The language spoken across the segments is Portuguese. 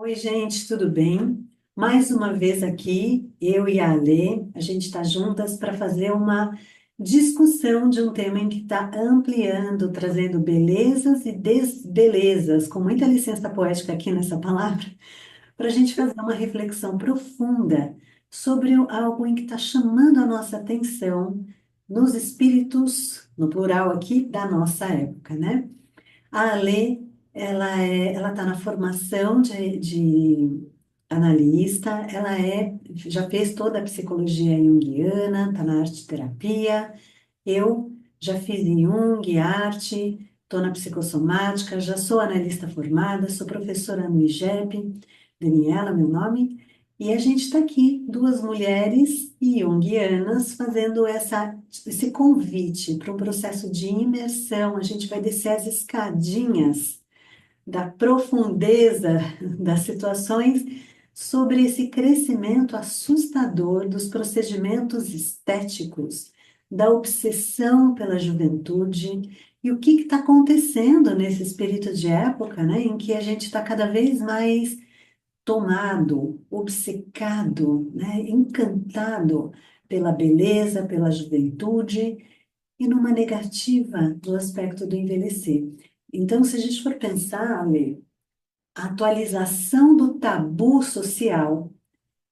Oi, gente, tudo bem? Mais uma vez aqui, eu e a Alê, a gente está juntas para fazer uma discussão de um tema em que está ampliando, trazendo belezas e desbelezas, com muita licença poética aqui nessa palavra, para a gente fazer uma reflexão profunda sobre algo em que está chamando a nossa atenção nos espíritos, no plural aqui, da nossa época, né? A Alê, ela está na formação de analista, já fez toda a psicologia junguiana, está na arte terapia. Eu já fiz Jung, arte, estou na psicossomática, já sou analista formada, sou professora no IGEP, Daniela, meu nome, e a gente está aqui, duas mulheres junguianas, fazendo esse convite para um processo de imersão. A gente vai descer as escadinhas da profundeza das situações sobre esse crescimento assustador dos procedimentos estéticos, da obsessão pela juventude e o que está acontecendo nesse espírito de época, né, em que a gente está cada vez mais tomado, obcecado, né, encantado pela beleza, pela juventude e numa negativa do aspecto do envelhecer. Então, se a gente for pensar, Ale, a atualização do tabu social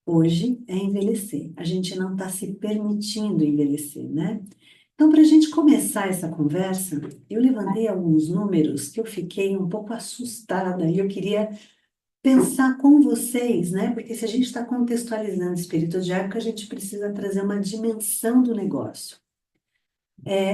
hoje é envelhecer. A gente não está se permitindo envelhecer, né? Então, para a gente começar essa conversa, eu levantei alguns números que eu fiquei um pouco assustada e eu queria pensar com vocês, né? Porque se a gente está contextualizando espírito de época, a gente precisa trazer uma dimensão do negócio.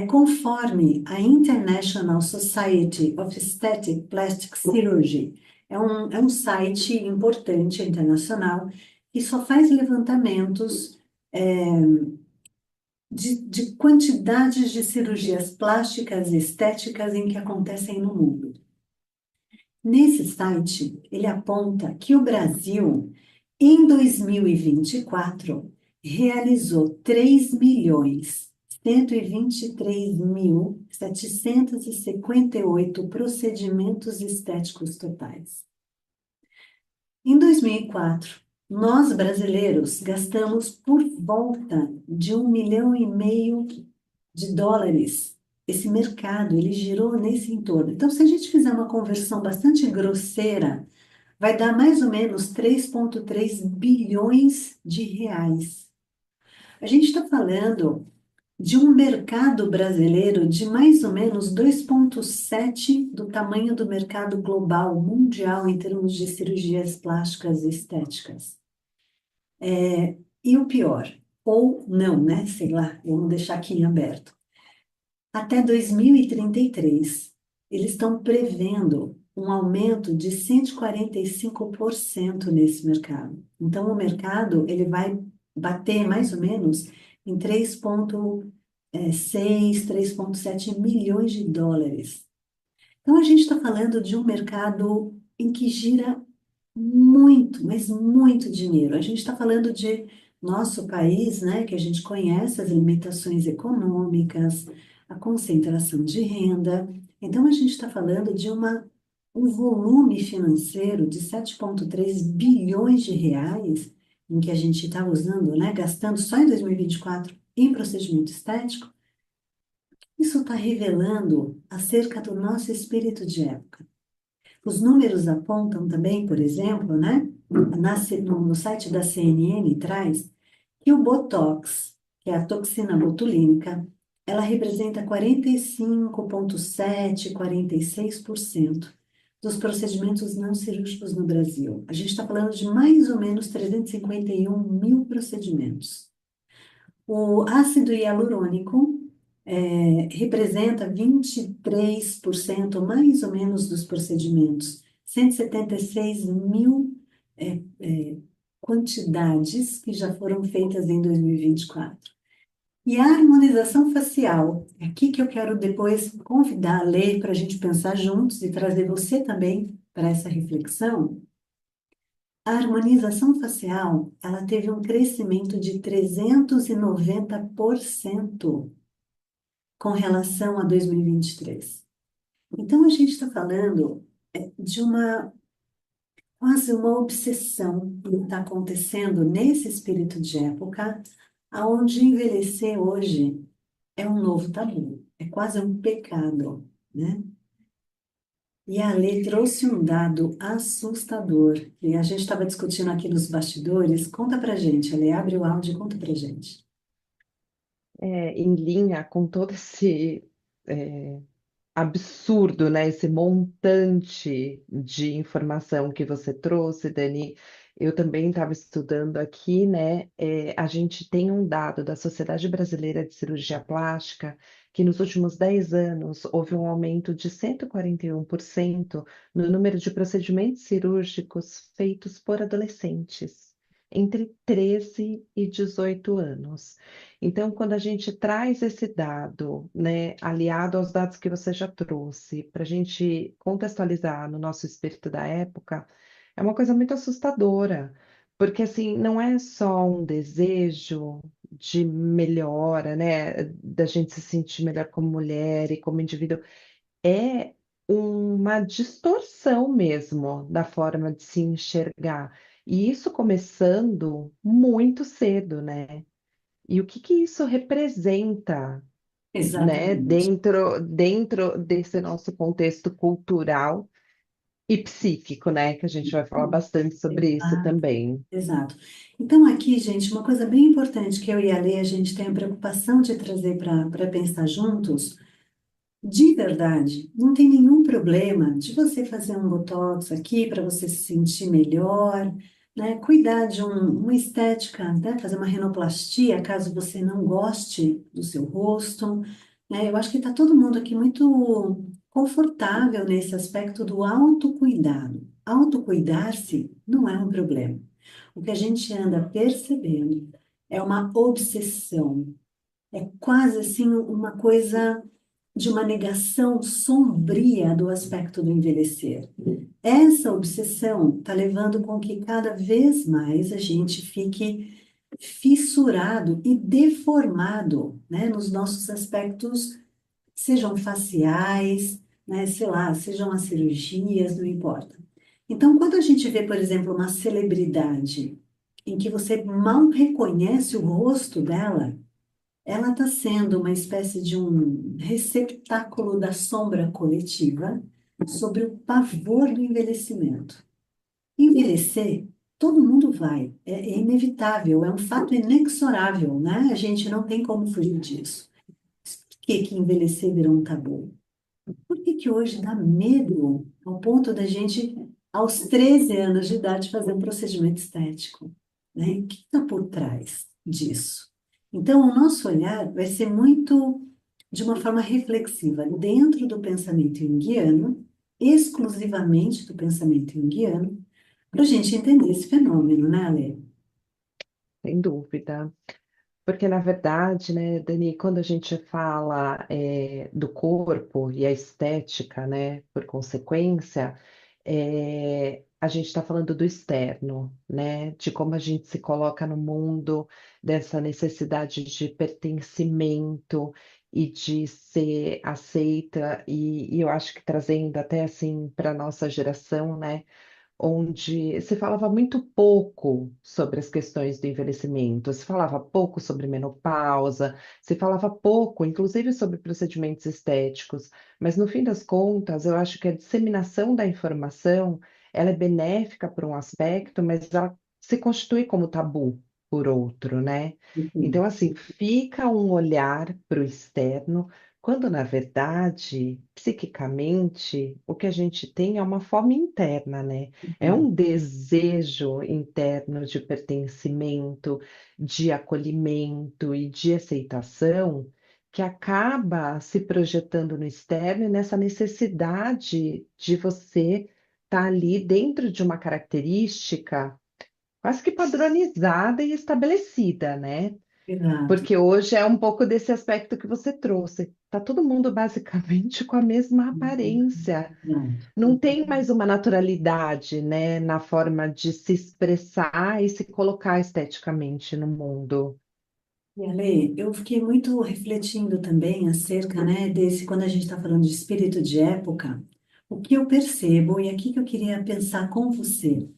Conforme a International Society of Aesthetic Plastic Surgery, é um site importante internacional que só faz levantamentos de quantidades de cirurgias plásticas e estéticas em que acontecem no mundo. Nesse site, ele aponta que o Brasil, em 2024, realizou 3.123.758 procedimentos estéticos totais. Em 2004, nós brasileiros gastamos por volta de 1,5 milhão de dólares. Esse mercado, ele girou nesse entorno. Então, se a gente fizer uma conversão bastante grosseira, vai dar mais ou menos 3,3 bilhões de reais. A gente está falando de um mercado brasileiro de mais ou menos 2,7 do tamanho do mercado global, mundial, em termos de cirurgias plásticas e estéticas. E o pior, ou não, né? Sei lá, vamos deixar aqui em aberto. Até 2033, eles estão prevendo um aumento de 145% nesse mercado. Então, o mercado ele vai bater mais ou menos em 3,6, 3,7 milhões de dólares. Então, a gente está falando de um mercado em que gira muito, mas muito dinheiro. A gente está falando de nosso país, né, que a gente conhece as limitações econômicas, a concentração de renda. Então, a gente está falando de um volume financeiro de 7,3 bilhões de reais em que a gente está usando, né, gastando só em 2024 em procedimento estético. Isso está revelando acerca do nosso espírito de época. Os números apontam também, por exemplo, né, no site da CNN traz que o Botox, que é a toxina botulínica, ela representa 45,7, 46% dos procedimentos não cirúrgicos no Brasil. A gente está falando de mais ou menos 351 mil procedimentos. O ácido hialurônico representa 23% mais ou menos dos procedimentos, 176 mil é, é, quantidades que já foram feitas em 2024. E a harmonização facial, é aqui que eu quero depois convidar a ler para a gente pensar juntos e trazer você também para essa reflexão. A harmonização facial, ela teve um crescimento de 390% com relação a 2023. Então, a gente está falando de uma quase uma obsessão que está acontecendo nesse espírito de época, aonde envelhecer hoje é um novo tabu, é quase um pecado, né? E a Lê trouxe um dado assustador, e a gente estava discutindo aqui nos bastidores. Conta pra gente, Lê, abre o áudio e conta pra gente. Em linha com todo esse é, absurdo, né? Esse montante de informação que você trouxe, Dani. Eu também estava estudando aqui, né? A gente tem um dado da Sociedade Brasileira de Cirurgia Plástica que nos últimos 10 anos houve um aumento de 141% no número de procedimentos cirúrgicos feitos por adolescentes entre 13 e 18 anos. Então, quando a gente traz esse dado, né, aliado aos dados que você já trouxe, para a gente contextualizar no nosso espírito da época, é uma coisa muito assustadora, porque assim, não é só um desejo de melhora, né, da gente se sentir melhor como mulher e como indivíduo, é uma distorção mesmo da forma de se enxergar. E isso começando muito cedo, né? E o que que isso representa, né, Exatamente. dentro desse nosso contexto cultural e psíquico, né, que a gente vai falar bastante sobre isso Exato, também. exato. Então, aqui, gente, uma coisa bem importante que eu e a Lê, a gente tem a preocupação de trazer para pensar juntos. De verdade, não tem nenhum problema de você fazer um botox aqui para você se sentir melhor, né? Cuidar de uma estética, né? Fazer uma rinoplastia, caso você não goste do seu rosto, né? Eu acho que está todo mundo aqui muito confortável nesse aspecto do autocuidado. Autocuidar-se não é um problema. O que a gente anda percebendo é uma obsessão, é quase assim uma coisa de uma negação sombria do aspecto do envelhecer. Essa obsessão está levando com que cada vez mais a gente fique fissurado e deformado, né, nos nossos aspectos, sejam faciais, né, sei lá, sejam as cirurgias, não importa. Então, quando a gente vê, por exemplo, uma celebridade em que você mal reconhece o rosto dela, ela está sendo uma espécie de um receptáculo da sombra coletiva sobre o pavor do envelhecimento. Envelhecer, todo mundo vai, é inevitável, é um fato inexorável, né? A gente não tem como fugir disso. Por que que envelhecer virou um tabu? Por que que hoje dá medo ao ponto da gente, aos 13 anos de idade, fazer um procedimento estético? Né? O que está por trás disso? Então, o nosso olhar vai ser muito de uma forma reflexiva, dentro do pensamento junguiano, exclusivamente do pensamento junguiano, para a gente entender esse fenômeno, né, Ale? Sem dúvida. Porque, na verdade, né, Dani, quando a gente fala do corpo e a estética, né, por consequência, a gente está falando do externo, né, de como a gente se coloca no mundo, dessa necessidade de pertencimento e de ser aceita, e eu acho que trazendo até assim para a nossa geração, né, onde se falava muito pouco sobre as questões do envelhecimento, se falava pouco sobre menopausa, se falava pouco, inclusive sobre procedimentos estéticos, mas no fim das contas, eu acho que a disseminação da informação, ela é benéfica por um aspecto, mas ela se constitui como tabu por outro, né? Então, Enfim, assim, fica um olhar para o externo, quando, na verdade, psiquicamente, o que a gente tem é uma fome interna, né? É enfim. um desejo interno de pertencimento, de acolhimento e de aceitação que acaba se projetando no externo e nessa necessidade de você estar ali dentro de uma característica quase que padronizada e estabelecida, né? Exato, Porque hoje é um pouco desse aspecto que você trouxe. Tá todo mundo basicamente com a mesma aparência. Não exato. tem mais uma naturalidade, né, na forma de se expressar e se colocar esteticamente no mundo. E Ale, eu fiquei muito refletindo também acerca, né, desse, quando a gente está falando de espírito de época, O que eu percebo, e aqui que eu queria pensar com você,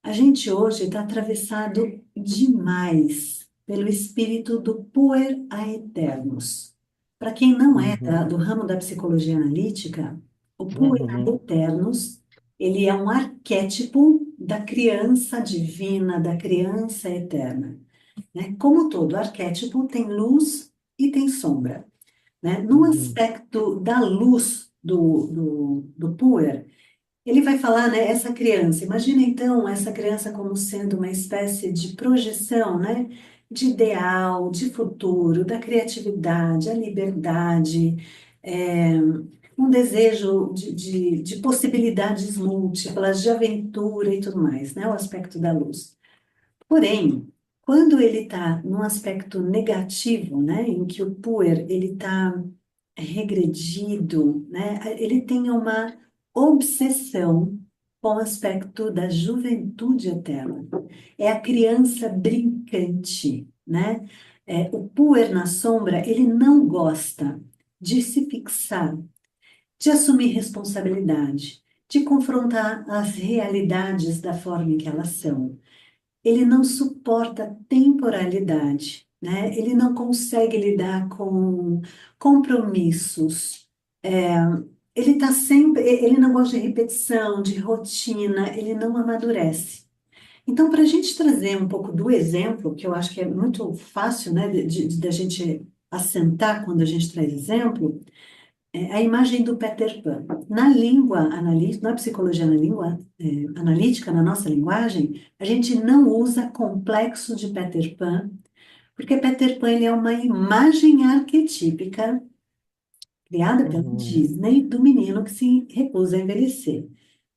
a gente hoje está atravessado demais pelo espírito do puer aeternus. Para quem não é Uhum, do ramo da psicologia analítica, o puer uhum, aeternus, ele é um arquétipo da criança divina, da criança eterna, né? Como todo arquétipo tem luz e tem sombra, né? No uhum, aspecto da luz do puer, ele vai falar, né, essa criança. Imagina então essa criança como sendo uma espécie de projeção, né, de ideal, de futuro, da criatividade, a liberdade, é, um desejo de possibilidades múltiplas, de aventura e tudo mais, né, o aspecto da luz. Porém, quando ele está num aspecto negativo, né, em que o puer ele está regredido, né, ele tem uma obsessão com o aspecto da juventude eterna. É a criança brincante, né? O puer na sombra, ele não gosta de se fixar, de assumir responsabilidade, de confrontar as realidades da forma em que elas são. Ele não suporta temporalidade, né? Ele não consegue lidar com compromissos. Ele está sempre, ele não gosta de repetição, de rotina, ele não amadurece. Então, para a gente trazer um pouco do exemplo, que eu acho que é muito fácil, né, da gente assentar quando a gente traz exemplo, é a imagem do Peter Pan. Na língua analítica, na psicologia na língua, analítica, na nossa linguagem, a gente não usa complexo de Peter Pan, porque Peter Pan ele é uma imagem arquetípica criada pela uhum, Disney do menino que se recusa a envelhecer.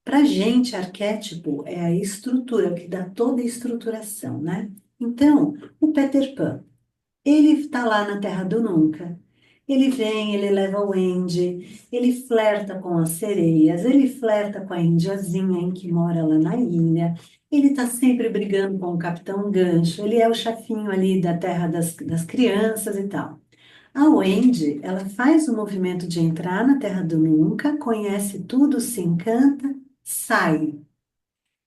Para a gente, arquétipo é a estrutura, que dá toda a estruturação, né? Então, o Peter Pan. Ele está lá na Terra do Nunca. Ele vem, ele leva o Andy, ele flerta com as sereias, ele flerta com a indiazinha em que mora lá na ilha. Ele está sempre brigando com o Capitão Gancho. Ele é o chefinho ali da Terra das crianças e tal. A Wendy, ela faz o movimento de entrar na Terra do Nunca, conhece tudo, se encanta, sai.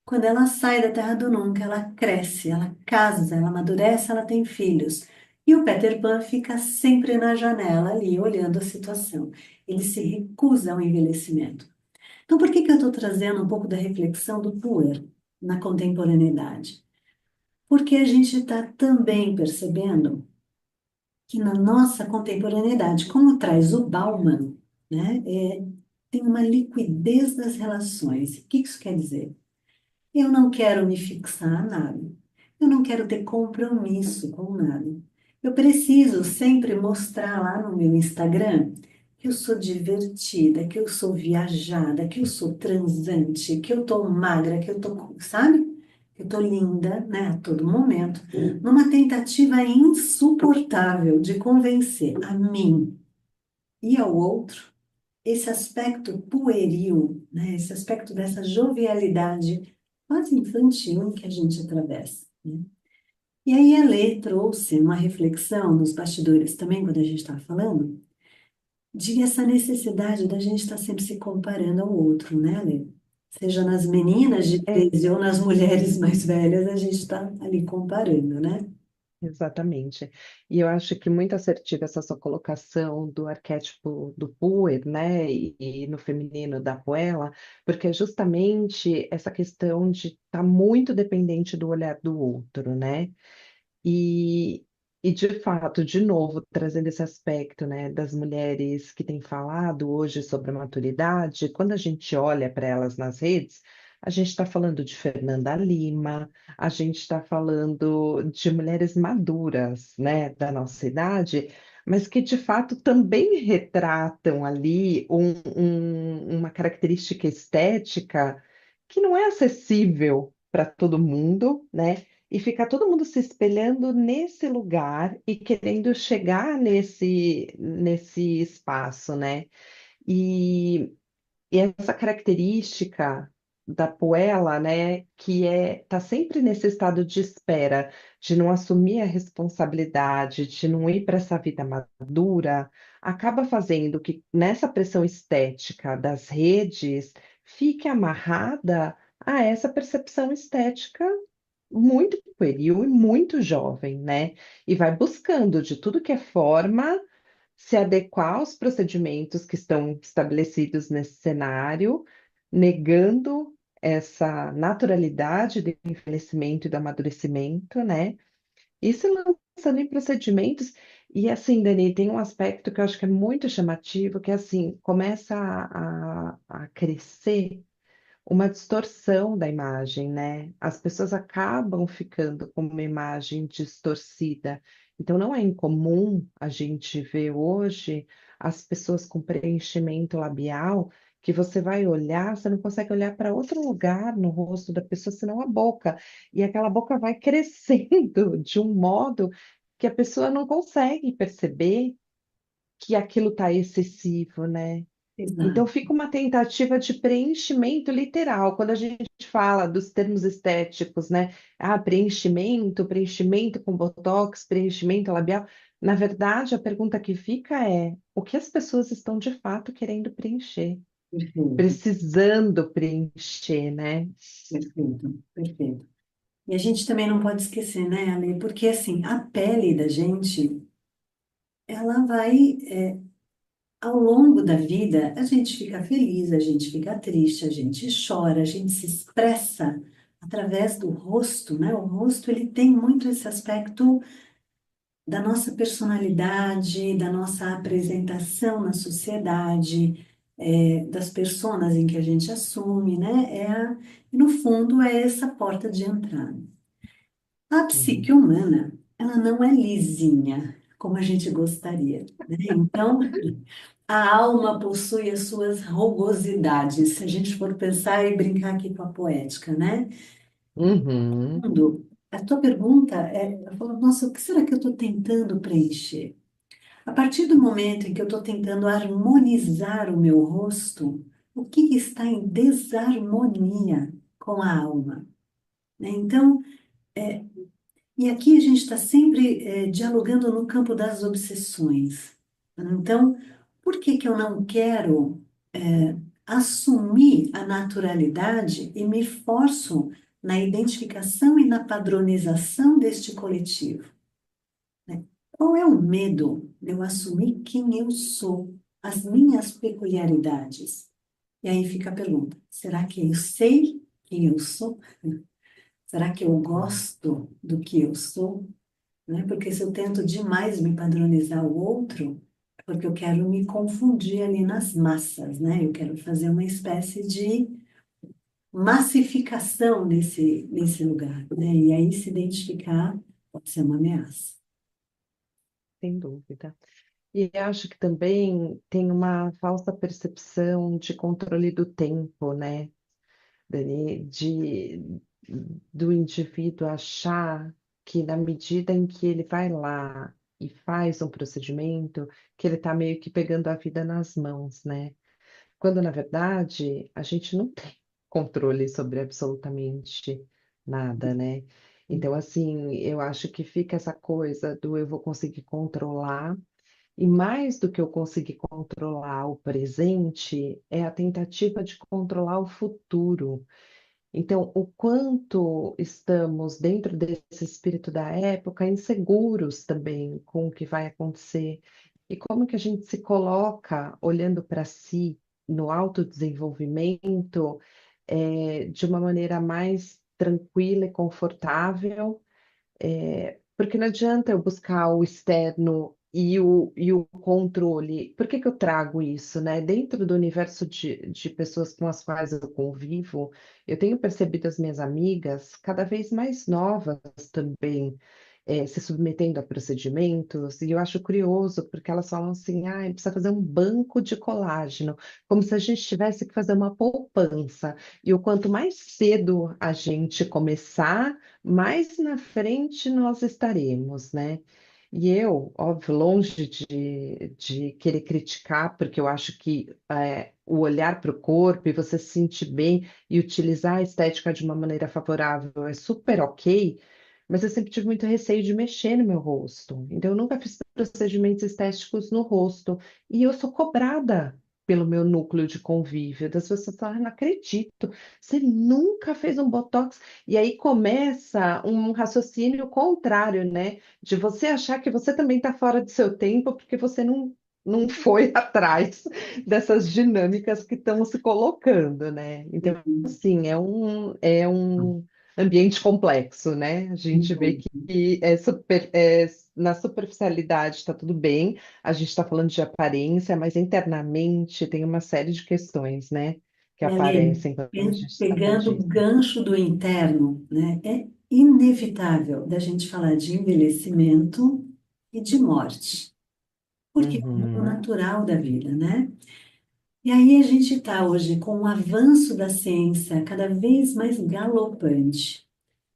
Quando ela sai da Terra do Nunca, ela cresce, ela casa, ela amadurece, ela tem filhos. E o Peter Pan fica sempre na janela ali, olhando a situação. Ele se recusa ao envelhecimento. Então, por que que eu estou trazendo um pouco da reflexão do Puer na contemporaneidade? Porque a gente está também percebendo que na nossa contemporaneidade, como traz o Bauman, né, tem uma liquidez das relações. O que isso quer dizer? Eu não quero me fixar a nada. Eu não quero ter compromisso com nada. Eu preciso sempre mostrar lá no meu Instagram que eu sou divertida, que eu sou viajada, que eu sou transante, que eu tô magra, que eu tô, sabe? Que eu tô linda, né, a todo momento, numa tentativa insuportável de convencer a mim e ao outro esse aspecto pueril, né? Esse aspecto dessa jovialidade quase infantil que a gente atravessa, né? E aí a Lê trouxe uma reflexão nos bastidores também, quando a gente estava falando, de essa necessidade da gente estar sempre se comparando ao outro, né, Lê? Seja nas meninas de é, 13 ou nas mulheres mais velhas, a gente está ali comparando, né? exatamente. E eu acho que muito assertiva essa sua colocação do arquétipo do puer, né, e no feminino da poela, porque é justamente essa questão de estar muito dependente do olhar do outro, né? E, e de fato, de novo, trazendo esse aspecto, né, das mulheres que têm falado hoje sobre a maturidade, quando a gente olha para elas nas redes, a gente está falando de Fernanda Lima, a gente está falando de mulheres maduras, né, da nossa idade, mas que de fato também retratam ali uma característica estética que não é acessível para todo mundo, né? E ficar todo mundo se espelhando nesse lugar e querendo chegar nesse espaço, né? E, e essa característica. da Puella, né, que tá sempre nesse estado de espera, de não assumir a responsabilidade, de não ir para essa vida madura, acaba fazendo que nessa pressão estética das redes fique amarrada a essa percepção estética muito pueril e muito jovem, né? E vai buscando de tudo que é forma se adequar aos procedimentos que estão estabelecidos nesse cenário, negando essa naturalidade do envelhecimento e do amadurecimento, né? E se lançando em procedimentos. E assim, Dani, tem um aspecto que eu acho que é muito chamativo, que é assim, começa a crescer uma distorção da imagem, né? As pessoas acabam ficando com uma imagem distorcida. Então, não é incomum a gente ver hoje as pessoas com preenchimento labial que você vai olhar, você não consegue olhar para outro lugar no rosto da pessoa senão a boca. E aquela boca vai crescendo de um modo que a pessoa não consegue perceber que aquilo está excessivo, né? Então, Exato. fica uma tentativa de preenchimento literal. Quando a gente fala dos termos estéticos, né? Ah, preenchimento, preenchimento com botox, preenchimento labial. Na verdade, a pergunta que fica é: o que as pessoas estão de fato querendo preencher? Perfeito, Precisando preencher, né? perfeito, perfeito. E a gente também não pode esquecer, né, Ale? Porque assim, a pele da gente, ela vai, ao longo da vida, a gente fica feliz, a gente fica triste, a gente chora, a gente se expressa através do rosto, né? O rosto, ele tem muito esse aspecto da nossa personalidade, da nossa apresentação na sociedade, das personas em que a gente assume, né? E no fundo, é essa porta de entrada. A psique Uhum. humana, ela não é lisinha, como a gente gostaria, né? Então, a alma possui as suas rugosidades, se a gente for pensar e brincar aqui com a poética, né? Uhum. Segundo, a tua pergunta eu falo, nossa, o que será que eu estou tentando preencher? A partir do momento em que eu estou tentando harmonizar o meu rosto, o que que está em desarmonia com a alma, né? Então, e aqui a gente está sempre dialogando no campo das obsessões. Então, por que que eu não quero assumir a naturalidade e me forço na identificação e na padronização deste coletivo, né? Qual é o medo de eu assumir quem eu sou, as minhas peculiaridades? E aí fica a pergunta: será que eu sei quem eu sou? Será que eu gosto do que eu sou? Né? Porque se eu tento demais me padronizar o outro, é porque eu quero me confundir ali nas massas, né? Eu quero fazer uma espécie de massificação nesse lugar, né? E aí se identificar pode ser uma ameaça. Sem dúvida. E acho que também tem uma falsa percepção de controle do tempo, né? Dani, do indivíduo achar que na medida em que ele vai lá e faz um procedimento, que ele está meio que pegando a vida nas mãos, né? Quando na verdade a gente não tem controle sobre absolutamente nada, né? Então, assim, eu acho que fica essa coisa do eu vou conseguir controlar, e mais do que eu conseguir controlar o presente, é a tentativa de controlar o futuro. Então, o quanto estamos dentro desse espírito da época, inseguros também com o que vai acontecer, e como que a gente se coloca olhando para si no autodesenvolvimento, de uma maneira mais tranquila e confortável, porque não adianta eu buscar o externo e o controle. Por que que eu trago isso, né? Dentro do universo de pessoas com as quais eu convivo, eu tenho percebido as minhas amigas cada vez mais novas também, se submetendo a procedimentos, e eu acho curioso, porque elas falam assim, ah, precisa fazer um banco de colágeno, como se a gente tivesse que fazer uma poupança. E o quanto mais cedo a gente começar, mais na frente nós estaremos, né? E eu, óbvio, longe de querer criticar, porque eu acho que o olhar para o corpo e você se sentir bem e utilizar a estética de uma maneira favorável é super ok, mas eu sempre tive muito receio de mexer no meu rosto. Então, eu nunca fiz procedimentos estéticos no rosto. E eu sou cobrada pelo meu núcleo de convívio. Das pessoas falam, "Ah, não acredito, você nunca fez um botox." E aí começa um raciocínio contrário, né? De você achar que você também está fora do seu tempo porque você não foi atrás dessas dinâmicas que estão se colocando, né? Então, Uhum. assim, é um ambiente complexo, né? A gente vê Uhum. que na superficialidade está tudo bem, a gente está falando de aparência, mas internamente tem uma série de questões, né? Que Ellen, aparecem quando a gente trata pegando o disso. gancho do interno, né, é inevitável da gente falar de envelhecimento e de morte, porque é o Uhum, natural da vida, né? E aí a gente está hoje com o avanço da ciência cada vez mais galopante.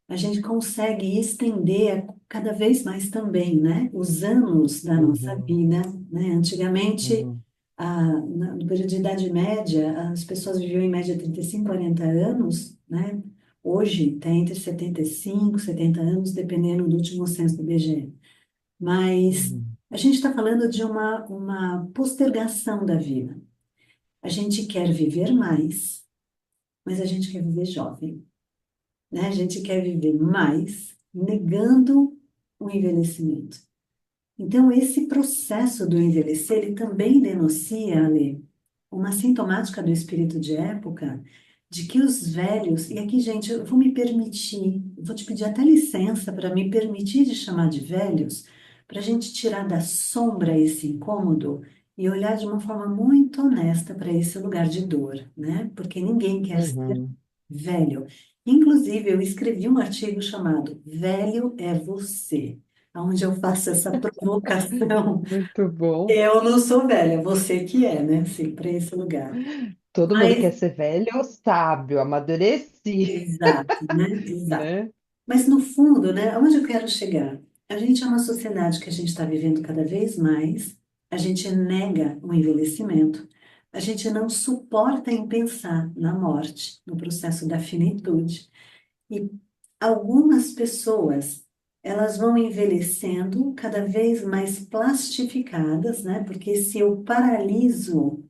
A gente consegue estender cada vez mais também, né, os anos da nossa uhum, vida, né? Antigamente, uhum, no período de Idade Média, as pessoas viviam em média 35, 40 anos, né? Hoje está entre 75, 70 anos, dependendo do último censo do IBGE. Mas uhum, a gente está falando de uma postergação da vida. A gente quer viver mais, mas a gente quer viver jovem, né? A gente quer viver mais, negando o envelhecimento. Então, esse processo do envelhecer, ele também denuncia, Ale, uma sintomática do espírito de época, de que os velhos, e aqui, gente, eu vou me permitir, eu vou te pedir até licença para me permitir de chamar de velhos, para a gente tirar da sombra esse incômodo e olhar de uma forma muito honesta para esse lugar de dor, né? Porque ninguém quer ser uhum. velho. Inclusive, eu escrevi um artigo chamado Velho é Você, onde eu faço essa provocação. Muito bom. Eu não sou velha, você que é, né? Sim, para esse lugar. Todo mundo quer Mas, ser velho ou sábio, amadureci, exato, né? Exato. né? Mas no fundo, né? Onde eu quero chegar? A gente é uma sociedade que a gente está vivendo cada vez mais, a gente nega o envelhecimento, a gente não suporta em pensar na morte, no processo da finitude. E algumas pessoas, elas vão envelhecendo cada vez mais plastificadas, né? Porque se eu paraliso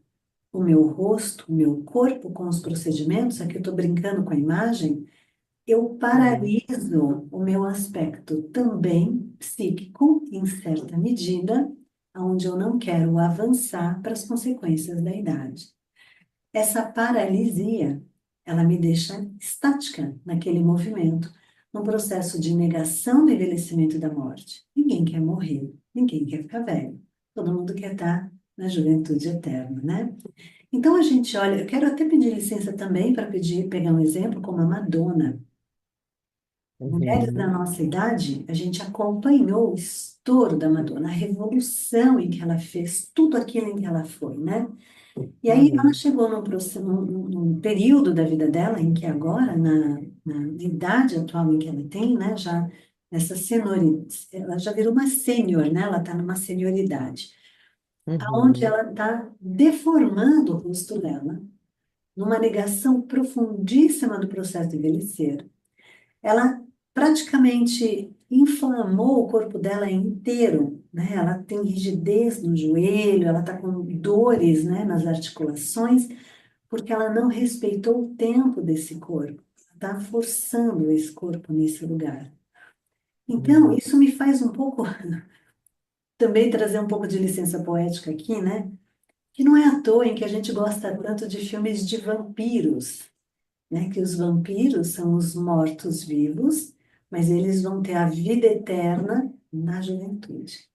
o meu rosto, o meu corpo com os procedimentos, aqui eu estou brincando com a imagem, eu Uhum, paraliso o meu aspecto também psíquico, em certa medida, onde eu não quero avançar para as consequências da idade. Essa paralisia, ela me deixa estática naquele movimento, num processo de negação do envelhecimento e da morte. Ninguém quer morrer, ninguém quer ficar velho. Todo mundo quer estar na juventude eterna, né? Então a gente olha, eu quero até pedir licença também para pegar um exemplo como a Madonna. Mulheres da uhum, nossa idade, a gente acompanhou o estouro da Madonna, a revolução em que ela fez, tudo aquilo em que ela foi, né? E aí ela uhum, chegou num período da vida dela em que agora, na idade atual em que ela tem, né, já nessa ela já virou uma sênior, né? Ela está numa senioridade, onde uhum, ela está deformando o rosto dela, numa negação profundíssima do processo de envelhecer. Ela praticamente inflamou o corpo dela inteiro, né? Ela tem rigidez no joelho, ela está com dores, né, nas articulações, porque ela não respeitou o tempo desse corpo. Está forçando esse corpo nesse lugar. Então, uhum. isso me faz um pouco, também trazer um pouco de licença poética aqui, né? Que não é à toa em que a gente gosta tanto de filmes de vampiros, né? Que os vampiros são os mortos-vivos, mas eles vão ter a vida eterna na juventude.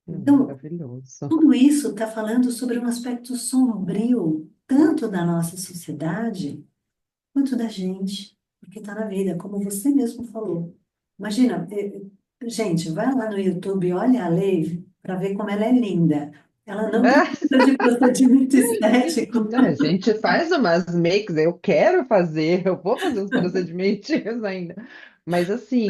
Então, Maravilhoso. tudo isso está falando sobre um aspecto sombrio, tanto da nossa sociedade, quanto da gente, porque está na vida, como você mesmo falou. Imagina, gente, vai lá no YouTube, olha a Lei para ver como ela é linda. Ela não precisa de procedimento estético. A gente faz umas makes, eu quero fazer, eu vou fazer uns procedimentos ainda. Mas assim,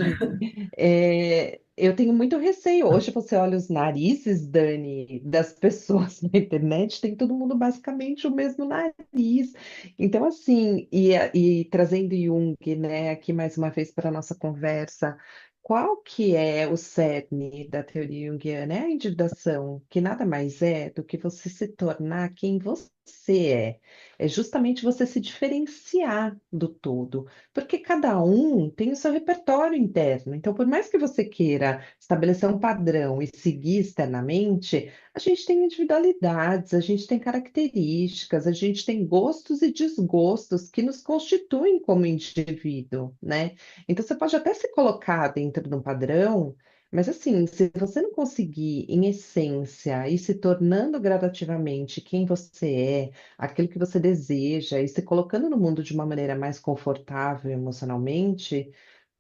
eu tenho muito receio. Hoje você olha os narizes, Dani, das pessoas na internet, tem todo mundo basicamente o mesmo nariz. Então, assim, e trazendo Jung, né, aqui mais uma vez para a nossa conversa, qual que é o cerne da teoria junguiana? É a individuação, que nada mais é do que você se tornar quem você é. É justamente você se diferenciar do todo. Porque cada um tem o seu repertório interno. Então, por mais que você queira estabelecer um padrão e seguir externamente, a gente tem individualidades, a gente tem características, a gente tem gostos e desgostos que nos constituem como indivíduo, né? Então, você pode até se colocar dentro de um padrão. Mas assim, se você não conseguir, em essência, ir se tornando gradativamente quem você aquilo que você deseja e se colocando no mundo de uma maneira mais confortável emocionalmente,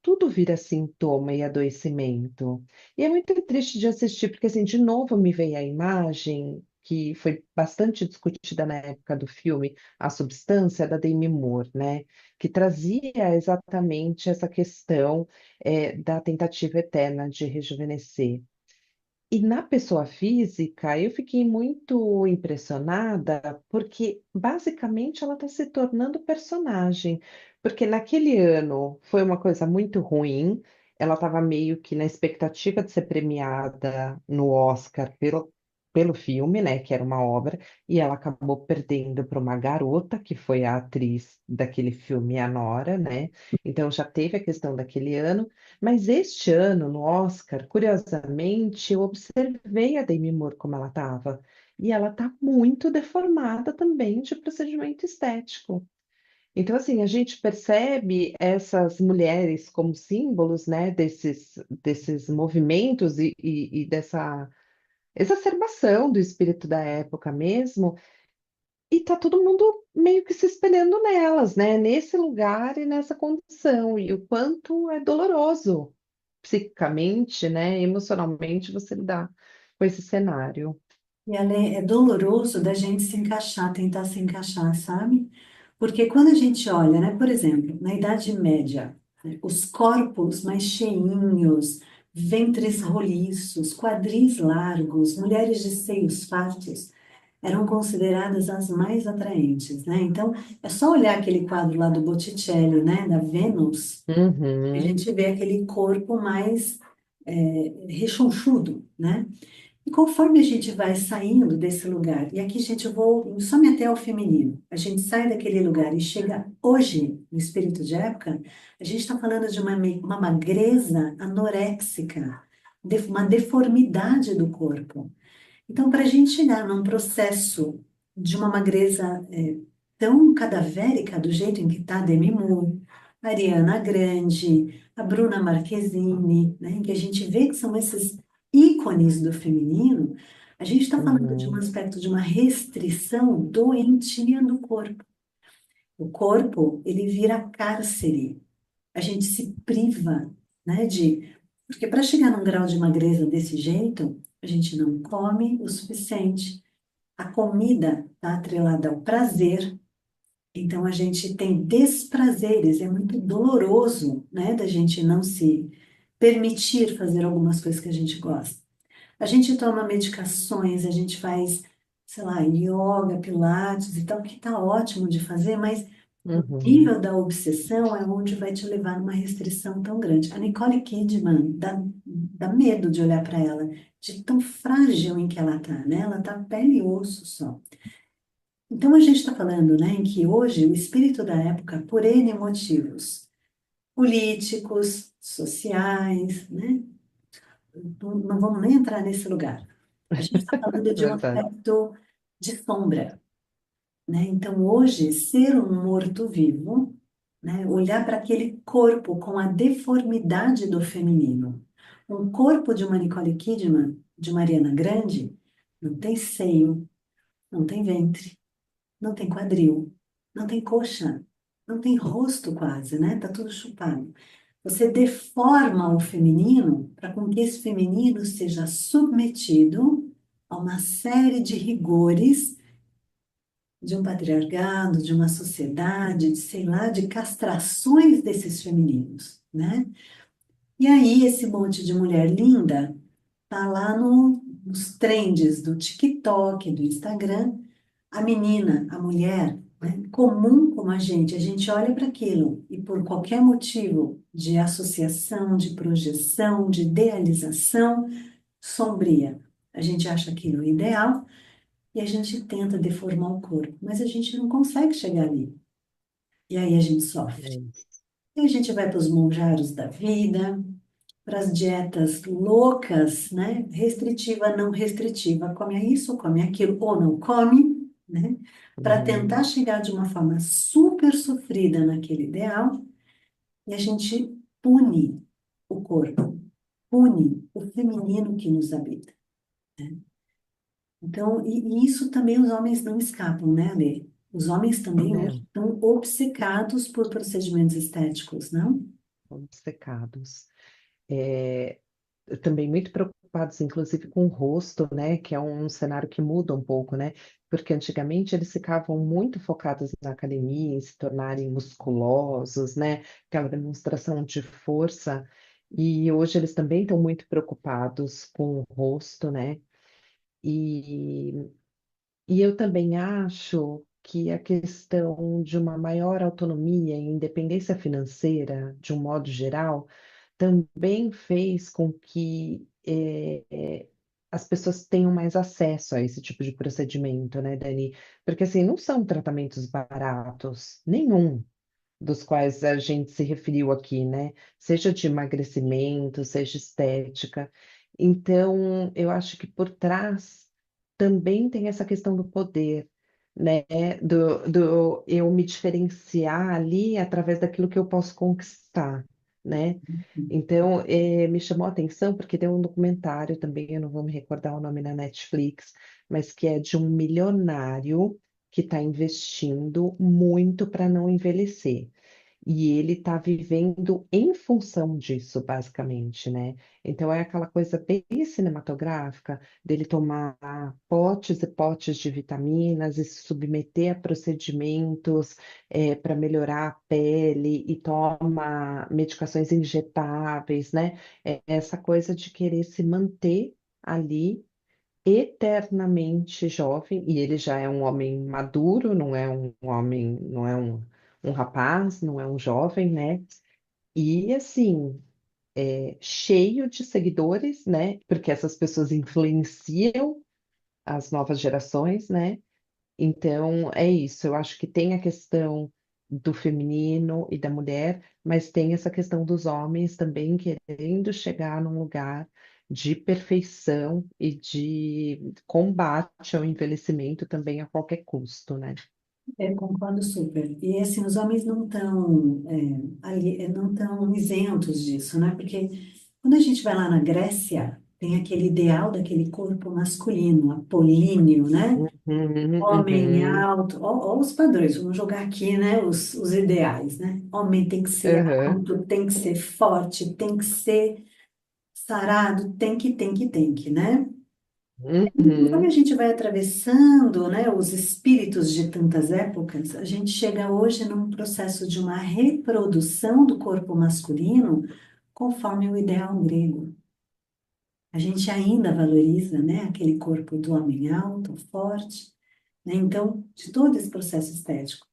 tudo vira sintoma e adoecimento. E é muito triste de assistir, porque assim, de novo me veio a imagem que foi bastante discutida na época do filme, A Substância, da Demi Moore, né? Que trazia exatamente essa questão, da tentativa eterna de rejuvenescer. E na pessoa física, eu fiquei muito impressionada, porque basicamente ela está se tornando personagem. Porque naquele ano foi uma coisa muito ruim, ela estava meio que na expectativa de ser premiada no Oscar pelo filme, né, que era uma obra, e ela acabou perdendo para uma garota, que foi a atriz daquele filme, a Nora, né? Então já teve a questão daquele ano. Mas este ano, no Oscar, curiosamente, eu observei a Demi Moore como ela estava. E ela está muito deformada também de procedimento estético. Então, assim, a gente percebe essas mulheres como símbolos, né, desses movimentos e dessa exacerbação do espírito da época mesmo, e tá todo mundo meio que se espelhando nelas, né? Nesse lugar e nessa condição. E o quanto é doloroso psicicamente, né? Emocionalmente você lidar com esse cenário. E é doloroso da gente se encaixar, tentar se encaixar, sabe? Porque quando a gente olha, né, por exemplo, na Idade Média, né, os corpos mais cheinhos, ventres roliços, quadris largos, mulheres de seios fartos, eram consideradas as mais atraentes, né? Então, é só olhar aquele quadro lá do Botticelli, né, da Vênus, a Uhum, gente vê aquele corpo mais rechonchudo, né? E conforme a gente vai saindo desse lugar, e aqui, gente, eu vou só me até ao feminino, a gente sai daquele lugar e chega hoje, no espírito de época, a gente está falando de uma magreza anoréxica, uma deformidade do corpo. Então, para a gente chegar num processo de uma magreza tão cadavérica, do jeito em que está a Demi Moore, a Ariana Grande, a Bruna Marquezine, né, que a gente vê que são esses ícones do feminino, a gente está falando de um uhum, aspecto de uma restrição doentia do corpo. O corpo, ele vira cárcere. A gente se priva, né, de... Porque para chegar num grau de magreza desse jeito, a gente não come o suficiente. A comida está atrelada ao prazer, então a gente tem desprazeres, é muito doloroso, né, da gente não se permitir fazer algumas coisas que a gente gosta. A gente toma medicações, a gente faz, sei lá, yoga, pilates e tal, que tá ótimo de fazer, mas o uhum, nível da obsessão é onde vai te levar numa restrição tão grande. A Nicole Kidman dá medo de olhar para ela, de tão frágil em que ela tá, né? Ela tá pele e osso só. Então a gente está falando, né, em que hoje o espírito da época, por N motivos, políticos, sociais, né, não vamos nem entrar nesse lugar. A gente está falando de um verdade. aspecto de sombra, né? Então hoje ser um morto-vivo, né, olhar para aquele corpo com a deformidade do feminino, um corpo de uma Nicole Kidman, de Mariana Grande, não tem seio, não tem ventre, não tem quadril, não tem coxa, não tem rosto quase, né? Tá tudo chupado. Você deforma o feminino para com que esse feminino seja submetido a uma série de rigores de um patriarcado, de uma sociedade, de, sei lá, de castrações desses femininos, né? E aí esse monte de mulher linda tá lá nos trends do TikTok, do Instagram, a menina, a mulher, né, comum como a gente olha para aquilo e por qualquer motivo de associação, de projeção, de idealização sombria, a gente acha aquilo ideal e a gente tenta deformar o corpo, mas a gente não consegue chegar ali. E aí a gente sofre. É. E a gente vai para os monjaros da vida, para as dietas loucas, né? Restritiva, não restritiva, come isso, come aquilo, ou não come, né? Para tentar Uhum. chegar de uma forma super sofrida naquele ideal, e a gente pune o corpo, pune o feminino que nos habita. Então, e isso também os homens não escapam, né, Lê? Os homens também hoje Não, estão obcecados por procedimentos estéticos, não? obcecados. É, também muito preocupados, inclusive, com o rosto, né? Que é um cenário que muda um pouco, né? Porque antigamente eles ficavam muito focados na academia, em se tornarem musculosos, né? Aquela demonstração de força. E hoje eles também estão muito preocupados com o rosto, né? E, e eu também acho que a questão de uma maior autonomia e independência financeira, de um modo geral, também fez com que as pessoas tenham mais acesso a esse tipo de procedimento, né, Dani? Porque assim, não são tratamentos baratos, nenhum dos quais a gente se referiu aqui, né? Seja de emagrecimento, seja estética. Então, eu acho que por trás também tem essa questão do poder, né? Do eu me diferenciar ali através daquilo que eu posso conquistar, né? Então, me chamou a atenção porque tem um documentário também, eu não vou me recordar o nome na Netflix, mas que é de um milionário que está investindo muito para não envelhecer. E ele está vivendo em função disso, basicamente, né? Então é aquela coisa bem cinematográfica dele tomar potes e potes de vitaminas e se submeter a procedimentos para melhorar a pele e toma medicações injetáveis, né? É essa coisa de querer se manter ali eternamente jovem, e ele já é um homem maduro, não é um homem, não é um rapaz, não é um jovem, né? E assim, cheio de seguidores, né? Porque essas pessoas influenciam as novas gerações, né? Então, é isso. Eu acho que tem a questão do feminino e da mulher, mas tem essa questão dos homens também querendo chegar num lugar de perfeição e de combate ao envelhecimento também a qualquer custo, né? Eu concordo super. E assim, os homens não estão ali, não estão isentos disso, né? Porque quando a gente vai lá na Grécia, tem aquele ideal daquele corpo masculino, apolíneo, né? Uhum, Homem uhum, alto, ó, os padrões, vamos jogar aqui, né? Os ideais, né? Homem tem que ser uhum, alto, tem que ser forte, tem que ser sarado, tem que, né? Conforme a uhum, gente vai atravessando, né, os espíritos de tantas épocas, a gente chega hoje num processo de uma reprodução do corpo masculino conforme o ideal grego. A gente ainda valoriza, né, aquele corpo do homem alto, forte, né? Então, de todo esse processo estético.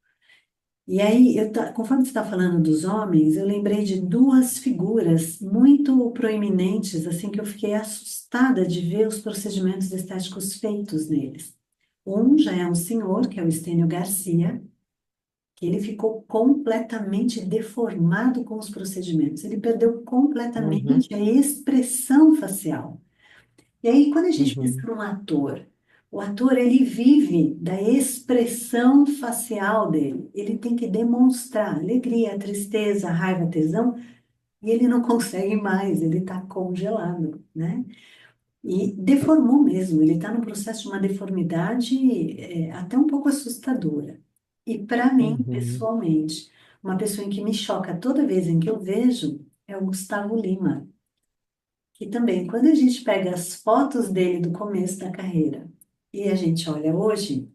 E aí, conforme você está falando dos homens, eu lembrei de duas figuras muito proeminentes, assim, que eu fiquei assustada de ver os procedimentos estéticos feitos neles. Um já é um senhor, que é o Estênio Garcia, que ele ficou completamente deformado com os procedimentos. Ele perdeu uhum, completamente a expressão facial. E aí, quando a gente pensa uhum, num ator, o ator ele vive da expressão facial dele. Ele tem que demonstrar alegria, tristeza, raiva, tesão, e ele não consegue mais, ele está congelado, né? E deformou mesmo, ele está no processo de uma deformidade até um pouco assustadora. E para mim, uhum, pessoalmente, uma pessoa em que me choca toda vez em que eu vejo é o Gustavo Lima. E também, quando a gente pega as fotos dele do começo da carreira e a gente olha hoje,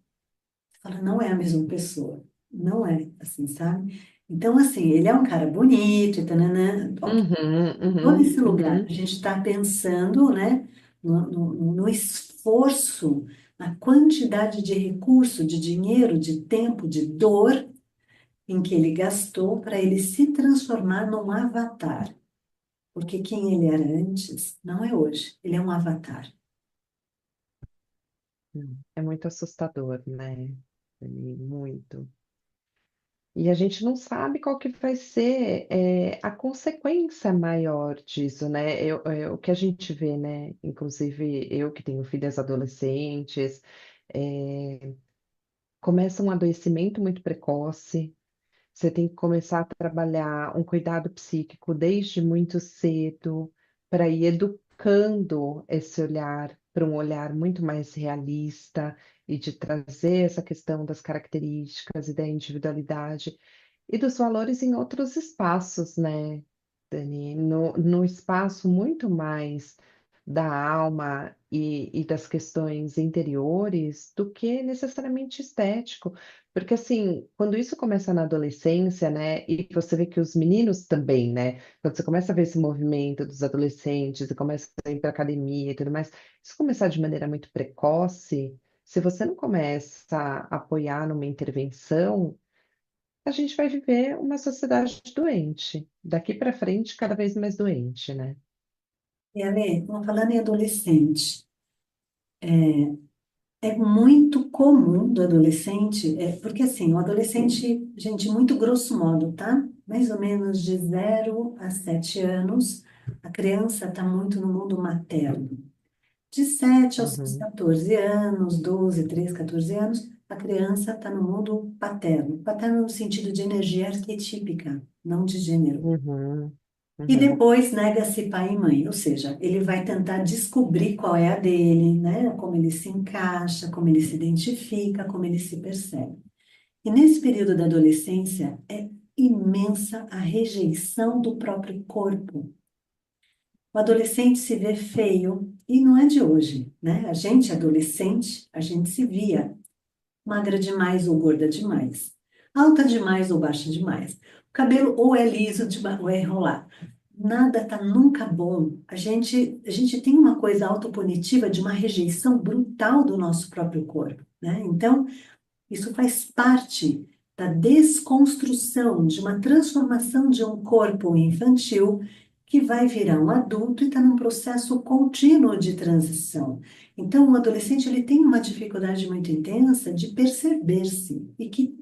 Fala, não é a mesma pessoa. Não é, assim, sabe? Então, assim, ele é um cara bonito, e tananã, ok. Uhum, Todo esse uhum, lugar, a uhum. gente está pensando, né, no esforço, na quantidade de recurso, de dinheiro, de tempo, de dor em que ele gastou para ele se transformar num avatar. Porque quem ele era antes não é hoje, ele é um avatar. É muito assustador, né? Muito. E a gente não sabe qual que vai ser a consequência maior disso, né? O que a gente vê, né? Inclusive eu que tenho filhas adolescentes, é, começa um adoecimento muito precoce. Você tem que começar a trabalhar um cuidado psíquico desde muito cedo, para ir educando esse olhar para um olhar muito mais realista e de trazer essa questão das características e da individualidade e dos valores em outros espaços, né, Dani? No espaço muito mais da alma e das questões interiores do que necessariamente estético. Porque, assim, quando isso começa na adolescência, né, e você vê que os meninos também, né, quando você começa a ver esse movimento dos adolescentes e começa a ir para academia e tudo mais, isso começar de maneira muito precoce, se você não começa a apoiar numa intervenção, a gente vai viver uma sociedade doente. Daqui para frente, cada vez mais doente, né? E Ale, falando em adolescente, é muito comum do adolescente, porque assim, o adolescente, gente, muito grosso modo, tá? Mais ou menos de 0 a 7 anos, a criança está muito no mundo materno. De 7 aos seus Uhum, 14 anos, 12, 13, 14 anos, a criança está no mundo paterno. Paterno no sentido de energia arquetípica, não de gênero. uhum, E uhum, depois nega-se pai e mãe, ou seja, ele vai tentar descobrir qual é a dele, né? Como ele se encaixa, como ele se identifica, como ele se percebe. E nesse período da adolescência é imensa a rejeição do próprio corpo. O adolescente se vê feio e não é de hoje, né? A gente adolescente, a gente se via magra demais ou gorda demais, alta demais ou baixa demais. O cabelo ou é liso ou é enrolado. Nada tá nunca bom. A gente tem uma coisa autopunitiva de uma rejeição brutal do nosso próprio corpo, né? Então, isso faz parte da desconstrução, de uma transformação de um corpo infantil que vai virar um adulto e está num processo contínuo de transição. Então, o adolescente ele tem uma dificuldade muito intensa de perceber-se e que,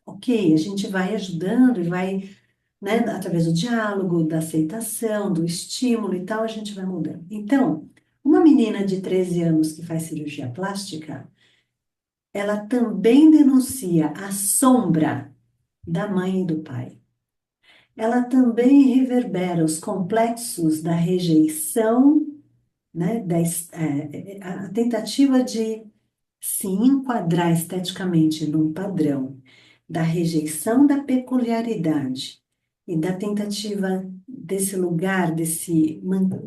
ok, a gente vai ajudando e vai, né, através do diálogo, da aceitação, do estímulo e tal, a gente vai mudando. Então, uma menina de 13 anos que faz cirurgia plástica, ela também denuncia a sombra da mãe e do pai. Ela também reverbera os complexos da rejeição, né, a tentativa de se enquadrar esteticamente num padrão, da rejeição da peculiaridade e da tentativa desse lugar,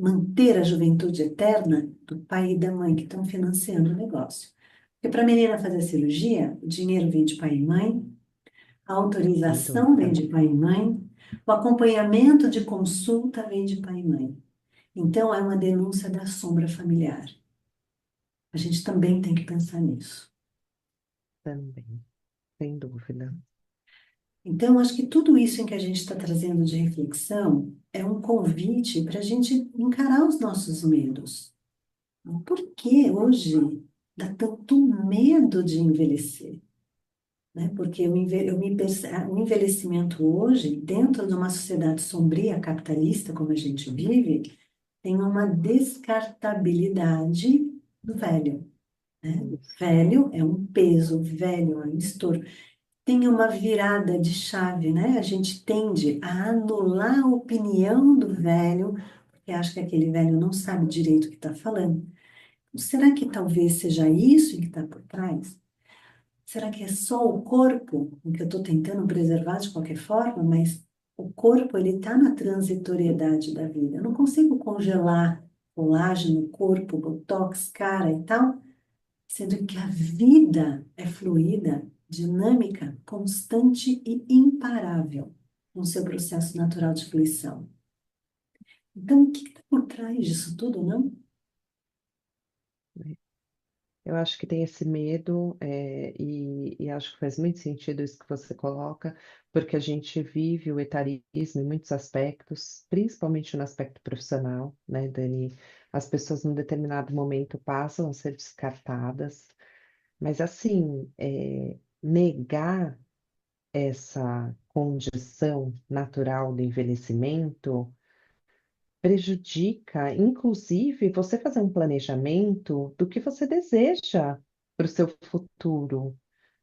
manter a juventude eterna do pai e da mãe que estão financiando o negócio. Porque para a menina fazer a cirurgia, o dinheiro vem de pai e mãe, a sem autorização vem dúvida. de pai e mãe, o acompanhamento de consulta vem de pai e mãe. Então, é uma denúncia da sombra familiar. A gente também tem que pensar nisso. Também, sem dúvida. Então, acho que tudo isso em que a gente está trazendo de reflexão é um convite para a gente encarar os nossos medos. Por que hoje dá tanto medo de envelhecer? Né? Porque o envelhecimento hoje, dentro de uma sociedade sombria, capitalista, como a gente vive, tem uma descartabilidade do velho. Né? Isso. Velho é um peso, velho é um estouro. Tem uma virada de chave, né? A gente tende a anular a opinião do velho, porque acha que aquele velho não sabe direito o que está falando. Será que talvez seja isso que está por trás? Será que é só o corpo em que eu estou tentando preservar de qualquer forma, mas o corpo ele está na transitoriedade da vida. Eu não consigo congelar colágeno, corpo, botox, cara e tal, sendo que a vida é fluida. dinâmica, constante e imparável no seu processo natural de fluição. Então, o que está por trás disso tudo, não? Eu acho que tem esse medo, e acho que faz muito sentido isso que você coloca, porque a gente vive o etarismo em muitos aspectos, principalmente no aspecto profissional, né, Dani? As pessoas, num determinado momento, passam a ser descartadas, mas, assim, negar essa condição natural do envelhecimento prejudica, inclusive, você fazer um planejamento do que você deseja para o seu futuro,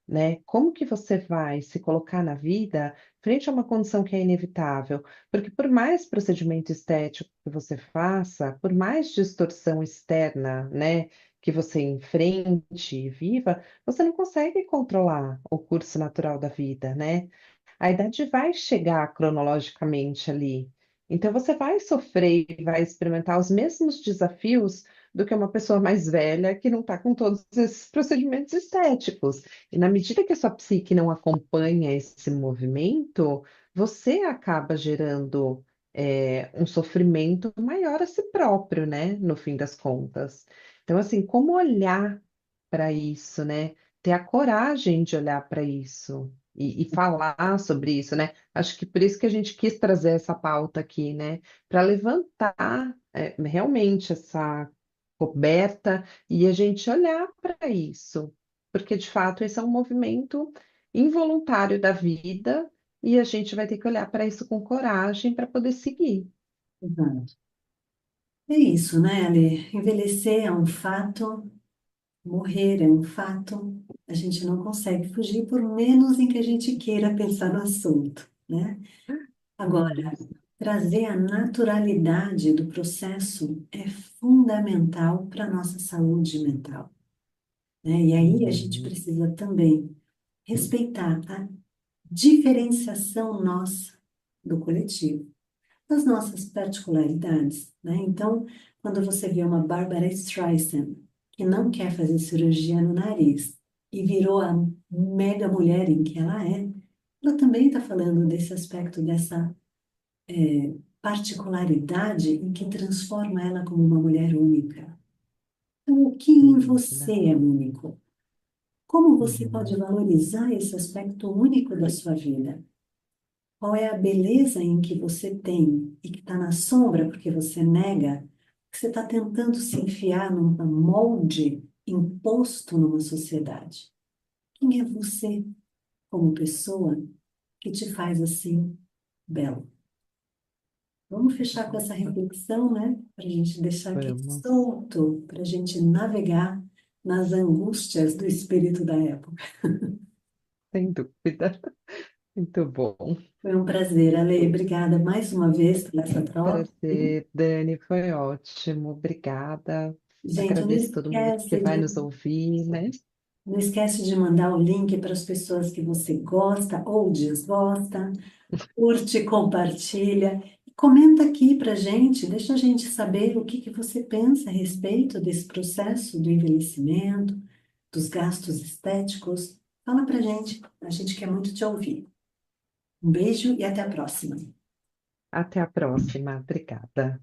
né? Como que você vai se colocar na vida frente a uma condição que é inevitável? Porque por mais procedimento estético que você faça, por mais distorção externa, né, que você enfrente e viva, você não consegue controlar o curso natural da vida, né? A idade vai chegar cronologicamente ali. Então você vai sofrer e vai experimentar os mesmos desafios do que uma pessoa mais velha que não está com todos esses procedimentos estéticos. E na medida que a sua psique não acompanha esse movimento, você acaba gerando um sofrimento maior a si próprio, né? No fim das contas. Então, assim, como olhar para isso, né? Ter a coragem de olhar para isso e falar sobre isso, né? Acho que por isso que a gente quis trazer essa pauta aqui, né? Para levantar realmente essa coberta e a gente olhar para isso, porque de fato esse é um movimento involuntário da vida e a gente vai ter que olhar para isso com coragem para poder seguir. Exato. É isso, né, Ale? Envelhecer é um fato, morrer é um fato. A gente não consegue fugir por menos em que a gente queira pensar no assunto, né? Agora, Isso. trazer a naturalidade do processo é fundamental para a nossa saúde mental, né? E aí a gente Uhum. precisa também respeitar a diferenciação nossa do coletivo, as nossas particularidades, né? Então, quando você vê uma Barbara Streisand que não quer fazer cirurgia no nariz e virou a mega mulher em que ela também está falando desse aspecto, dessa particularidade em que transforma ela como uma mulher única. Então, o que em Sim, você né? é único? Como você pode Uhum. valorizar esse aspecto único da sua vida? Qual é a beleza em que você tem e que está na sombra porque você nega, que você está tentando se enfiar num molde imposto numa sociedade? Quem é você como pessoa que te faz assim belo? Vamos fechar com essa reflexão, né? Para a gente deixar aqui Vamos, solto, para a gente navegar nas angústias do espírito da época. sem dúvida. Muito bom. Foi um prazer, Ale. Obrigada mais uma vez por essa troca. Prazer, Dani, foi ótimo. Obrigada. Gente, não Agradeço todo mundo que esquece vai de, nos ouvir, né? não esquece de mandar o link para as pessoas que você gosta ou desgosta. Curte, compartilha. Comenta aqui para gente, deixa a gente saber o que que você pensa a respeito desse processo do envelhecimento, dos gastos estéticos. Fala para a gente quer muito te ouvir. Um beijo e até a próxima. Até a próxima. Obrigada.